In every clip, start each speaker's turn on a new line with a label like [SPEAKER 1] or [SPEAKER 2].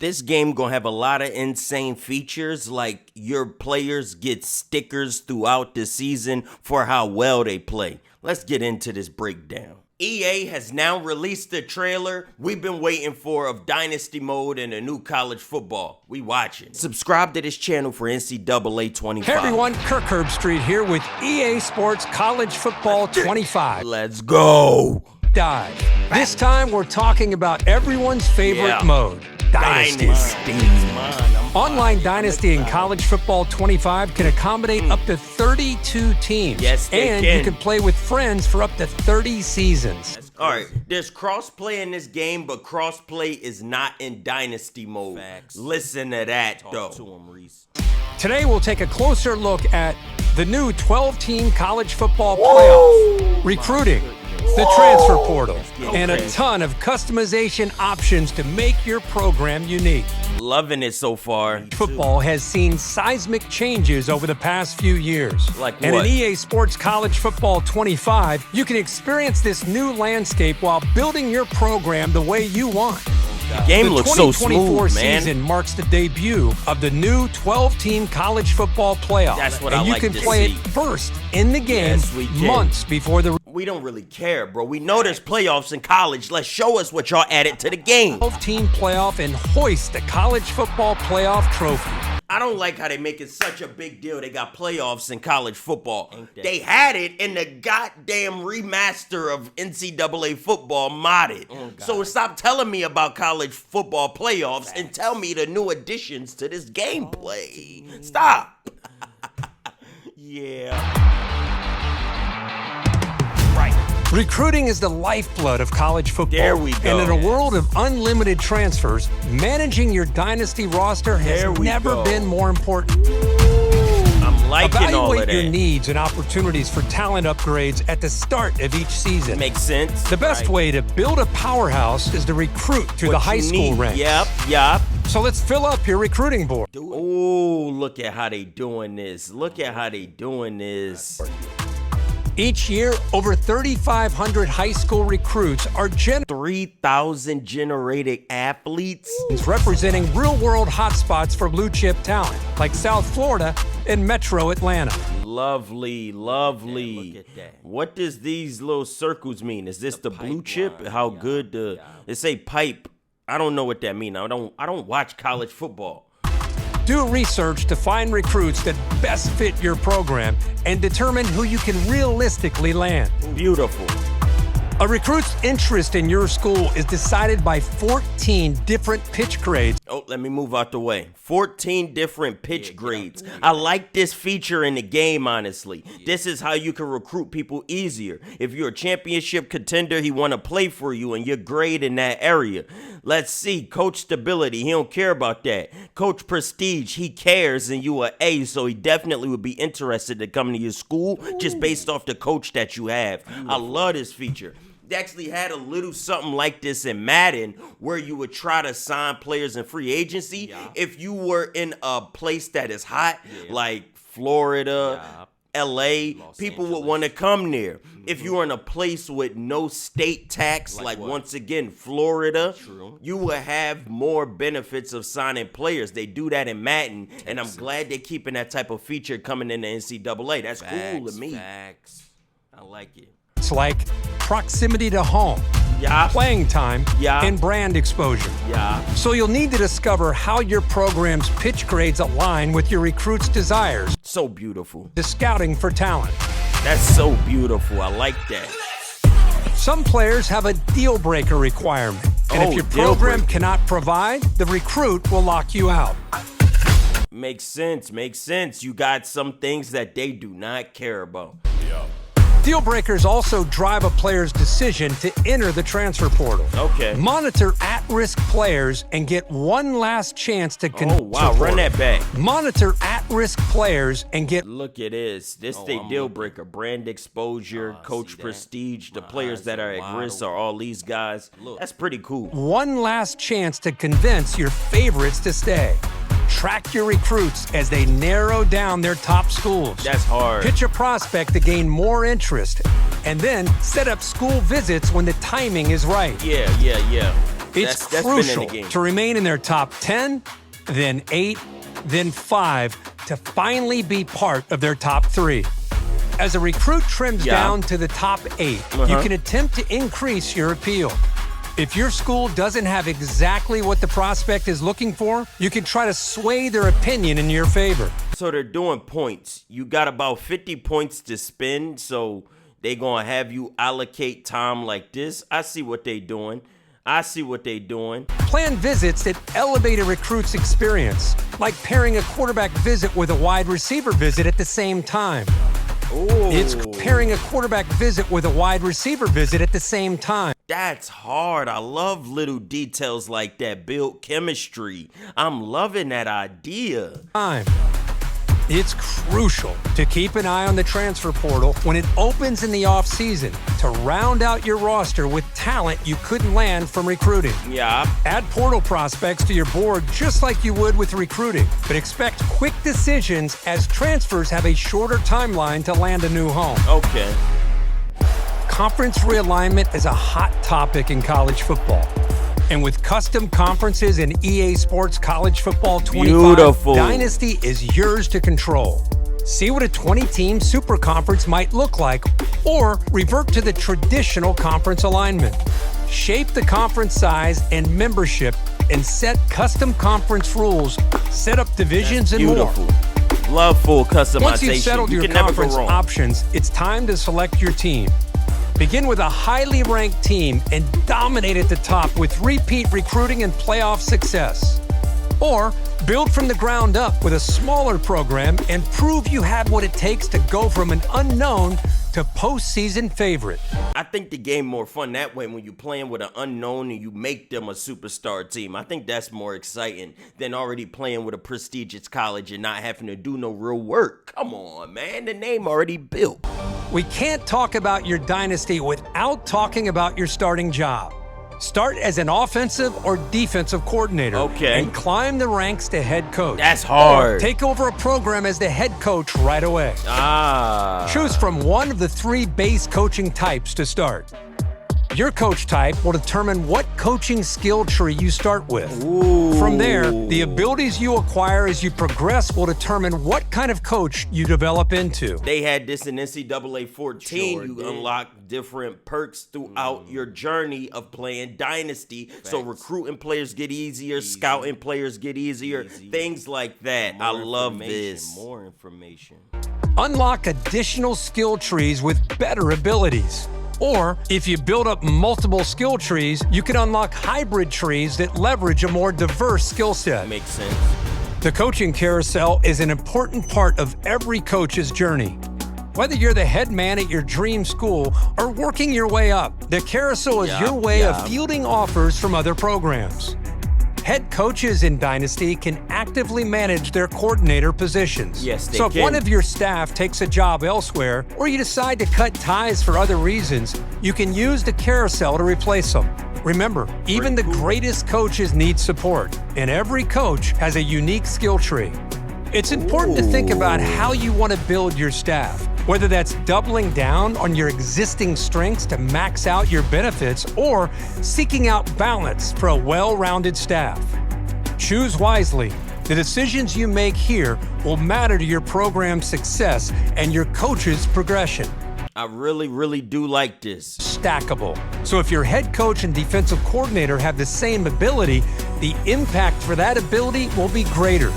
[SPEAKER 1] This game gonna have a lot of insane features, like your players get stickers throughout the season for how well they play. Let's get into this breakdown. EA has now released the trailer we've been waiting for of Dynasty Mode and the new college football. We watching. Subscribe to this channel for NCAA 25.
[SPEAKER 2] Hey everyone, Kirk Herbstreit here with EA Sports College Football 25.
[SPEAKER 1] Let's go.
[SPEAKER 2] Dive. This time we're talking about everyone's favorite mode, Dynasty. Online Dynasty in College Football 25 can accommodate up to 32 teams.
[SPEAKER 1] Yes,
[SPEAKER 2] and you can play with friends for up to 30 seasons.
[SPEAKER 1] All right, there's crossplay in this game, but crossplay is not in Dynasty Mode. Facts. Listen to that, though. To him, Rease.
[SPEAKER 2] Today we'll take a closer look at the new 12-team college football playoff, recruiting, the transfer portal, and a ton of customization options to make your program unique.
[SPEAKER 1] Loving it so far.
[SPEAKER 2] Football has seen seismic changes over the past few years.
[SPEAKER 1] Like what?
[SPEAKER 2] And in EA Sports College Football 25, you can experience this new landscape while building your program the way you want.
[SPEAKER 1] The game looks so smooth, man.
[SPEAKER 2] The 2024 season marks the debut of the new 12-team college football playoff.
[SPEAKER 1] That's what I like to see.
[SPEAKER 2] And you can play it first in the game months before the...
[SPEAKER 1] We don't really care, bro. We know there's playoffs in college. Let's show us what y'all added to the game.
[SPEAKER 2] 12-team playoff and hoist the college football playoff trophy.
[SPEAKER 1] I don't like how they make it such a big deal. They got playoffs in college football. They had it in the goddamn remaster of NCAA football modded. So stop telling me about college football playoffs and tell me the new additions to this gameplay. Stop. Yeah.
[SPEAKER 2] Recruiting is the lifeblood of college football.
[SPEAKER 1] There we go.
[SPEAKER 2] And in a world of unlimited transfers, managing your dynasty roster has never been more important.
[SPEAKER 1] I'm liking all of that.
[SPEAKER 2] Evaluate your needs and opportunities for talent upgrades at the start of each season.
[SPEAKER 1] Makes sense.
[SPEAKER 2] The best way to build a powerhouse is to recruit through the high school ranks.
[SPEAKER 1] Yep.
[SPEAKER 2] So let's fill up your recruiting board.
[SPEAKER 1] Oh, look at how they doing this. Look at how they doing this.
[SPEAKER 2] Each year, over 3,500 high school recruits are
[SPEAKER 1] 3,000 generated athletes
[SPEAKER 2] representing real-world hotspots for blue-chip talent, like South Florida and Metro Atlanta.
[SPEAKER 1] Lovely. Look at that. What does these little circles mean? Is this the blue chip? How good the... It say pipe. I don't know what that means. I don't watch college football.
[SPEAKER 2] Do research to find recruits that best fit your program and determine who you can realistically land.
[SPEAKER 1] Beautiful.
[SPEAKER 2] A recruit's interest in your school is decided by 14 different pitch grades.
[SPEAKER 1] Oh, let me move out the way. 14 different pitch grades. I like this feature in the game, honestly. This is how you can recruit people easier. If you're a championship contender, he want to play for you and your grade in that area. Let's see. Coach stability, he don't care about that. Coach prestige, he cares and you are A, so he definitely would be interested to come to your school just based off the coach that you have. I love this feature. They actually had a little something like this in Madden where you would try to sign players in free agency. If you were in a place that is hot, like Florida, LA, people would want to come there. If you were in a place with no state tax, like once again, Florida, you would have more benefits of signing players. They do that in Madden, and I'm glad they're keeping that type of feature coming in the NCAA. That's cool to me. I like it.
[SPEAKER 2] It's like proximity to home, playing time, and brand exposure. So you'll need to discover how your program's pitch grades align with your recruits' desires.
[SPEAKER 1] So beautiful.
[SPEAKER 2] The scouting for talent.
[SPEAKER 1] That's so beautiful. I like that.
[SPEAKER 2] Some players have a deal breaker requirement. And if your program cannot provide, the recruit will lock you out.
[SPEAKER 1] Makes sense. You got some things that they do not care about.
[SPEAKER 2] Deal breakers also drive a player's decision to enter the transfer portal. Monitor at-risk players and get one last chance to
[SPEAKER 1] run that back.
[SPEAKER 2] Monitor at-risk players and get...
[SPEAKER 1] Look at this. This the deal breaker. Brand exposure, coach prestige. The players that are at risk are all these guys. That's pretty cool.
[SPEAKER 2] One last chance to convince your favorites to stay. Track your recruits as they narrow down their top schools.
[SPEAKER 1] That's hard.
[SPEAKER 2] Pitch a prospect to gain more interest, and then set up school visits when the timing is right.
[SPEAKER 1] Yeah.
[SPEAKER 2] It's
[SPEAKER 1] That's been in
[SPEAKER 2] crucial
[SPEAKER 1] the game.
[SPEAKER 2] to remain in their top 10, then 8, then 5 to finally be part of their top 3. As a recruit trims down to the top 8, you can attempt to increase your appeal. If your school doesn't have exactly what the prospect is looking for, you can try to sway their opinion in your favor.
[SPEAKER 1] So they're doing points. You got about 50 points to spend, so they gonna have you allocate time like this. I see what they doing.
[SPEAKER 2] Plan visits that elevate a recruit's experience, like pairing a quarterback visit with a wide receiver visit at the same time.
[SPEAKER 1] Ooh.
[SPEAKER 2] It's pairing a quarterback visit with a wide receiver visit at the same time.
[SPEAKER 1] That's hard. I love little details like that. Build chemistry. I'm loving that idea.
[SPEAKER 2] It's crucial to keep an eye on the transfer portal when it opens in the offseason to round out your roster with talent you couldn't land from recruiting.
[SPEAKER 1] Yeah.
[SPEAKER 2] Add portal prospects to your board just like you would with recruiting, but expect quick decisions as transfers have a shorter timeline to land a new home.
[SPEAKER 1] Okay.
[SPEAKER 2] Conference realignment is a hot topic in college football. And with custom conferences in EA Sports College Football 25,
[SPEAKER 1] Beautiful.
[SPEAKER 2] Dynasty is yours to control. See what a 20-team super conference might look like, or revert to the traditional conference alignment. Shape the conference size and membership and set custom conference rules, set up divisions and more.
[SPEAKER 1] Love full customization.
[SPEAKER 2] Once you've settled your
[SPEAKER 1] can never go
[SPEAKER 2] conference
[SPEAKER 1] wrong.
[SPEAKER 2] options, it's time to select your team. Begin with a highly ranked team and dominate at the top with repeat recruiting and playoff success. Or build from the ground up with a smaller program and prove you have what it takes to go from an unknown to postseason favorite.
[SPEAKER 1] I think the game more fun that way when you're playing with an unknown and you make them a superstar team. I think that's more exciting than already playing with a prestigious college and not having to do no real work. Come on, man. The name already built.
[SPEAKER 2] We can't talk about your dynasty without talking about your starting job. Start as an offensive or defensive coordinator and climb the ranks to head coach.
[SPEAKER 1] That's hard.
[SPEAKER 2] Or take over a program as the head coach right away. Choose from one of the 3 base coaching types to start. Your coach type will determine what coaching skill tree you start with.
[SPEAKER 1] Ooh.
[SPEAKER 2] From there, the abilities you acquire as you progress will determine what kind of coach you develop into.
[SPEAKER 1] They had this in NCAA 14. You unlock different perks throughout your journey of playing Dynasty. Facts. So recruiting players get easier, scouting players get easier, things like that. I love this. More information.
[SPEAKER 2] Unlock additional skill trees with better abilities. Or, if you build up multiple skill trees, you can unlock hybrid trees that leverage a more diverse skill set.
[SPEAKER 1] Makes sense.
[SPEAKER 2] The coaching carousel is an important part of every coach's journey. Whether you're the head man at your dream school or working your way up, the carousel is your way of fielding offers from other programs. Head coaches in Dynasty can actively manage their coordinator positions.
[SPEAKER 1] Yes, they
[SPEAKER 2] So if
[SPEAKER 1] can.
[SPEAKER 2] one of your staff takes a job elsewhere, or you decide to cut ties for other reasons, you can use the carousel to replace them. Remember, even the greatest coaches need support, and every coach has a unique skill tree. It's important to think about how you want to build your staff, whether that's doubling down on your existing strengths to max out your benefits or seeking out balance for a well-rounded staff. Choose wisely. The decisions you make here will matter to your program's success and your coach's progression.
[SPEAKER 1] I really, really do like this.
[SPEAKER 2] Stackable. So if your head coach and defensive coordinator have the same ability, the impact for that ability will be greater.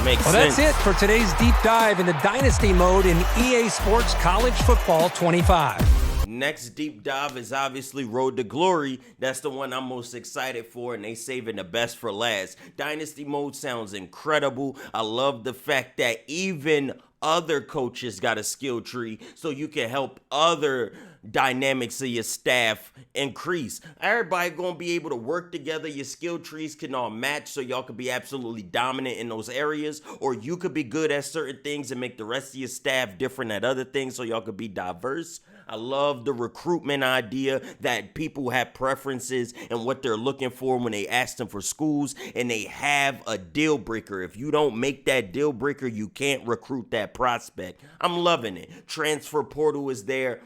[SPEAKER 1] Makes
[SPEAKER 2] Well,
[SPEAKER 1] sense.
[SPEAKER 2] that's it for today's deep dive into Dynasty Mode in EA Sports College Football 25.
[SPEAKER 1] Next deep dive is obviously Road to Glory. That's the one I'm most excited for, and they saving the best for last. Dynasty Mode sounds incredible. I love the fact that even other coaches got a skill tree so you can help other dynamics of your staff increase. Everybody gonna be able to work together. Your skill trees can all match so y'all could be absolutely dominant in those areas, or you could be good at certain things and make the rest of your staff different at other things so y'all could be diverse. I love the recruitment idea that people have preferences and what they're looking for when they ask them for schools, and they have a deal breaker. If you don't make that deal breaker, you can't recruit that prospect. I'm loving it. Transfer portal is there.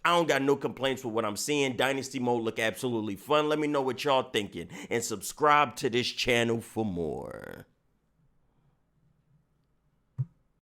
[SPEAKER 1] I don't got no complaints with what I'm seeing. Dynasty Mode look absolutely fun. Let me know what y'all thinking and subscribe to this channel for more.